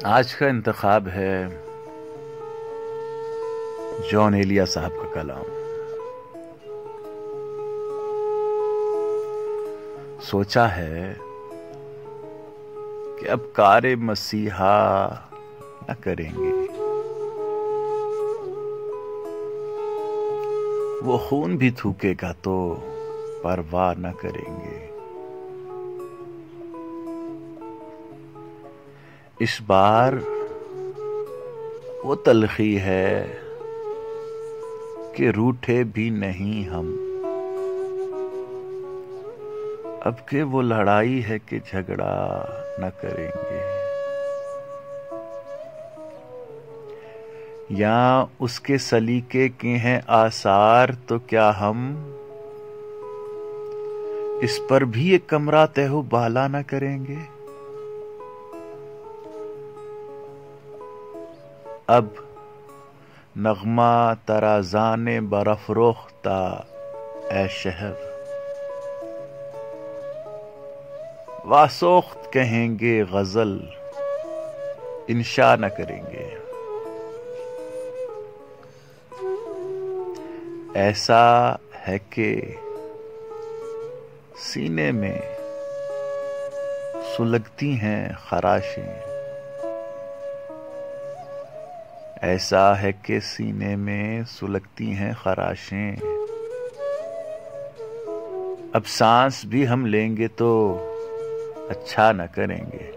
آج کا انتخاب ہے جان ایلیا صاحب کا کلام۔ سوچا ہے کہ اب کار مسیحا نہ کریں گے، وہ خون بھی تھوکے گا تو پرواہ نہ کریں گے۔ اس بار وہ تلخی ہے کہ روٹھے بھی نہیں ہم، اب کہ وہ لڑائی ہے کہ جھگڑا نہ کریں گے۔ یا اس کے سلیقے کے ہیں آثار تو کیا ہم اس پر بھی ایک کمرہ تہو بالا نہ کریں گے۔ اب نغمہ ترازان برافروختہ اے شہر، واسوخت کہیں گے غزل انشا نہ کریں گے۔ ایسا ہے کہ سینے میں سلگتی ہیں خراشیں، ایسا ہے کہ سینے میں سلگتی ہیں خراشیں، اب سانس بھی ہم لیں گے تو اچھا نہ کریں گے۔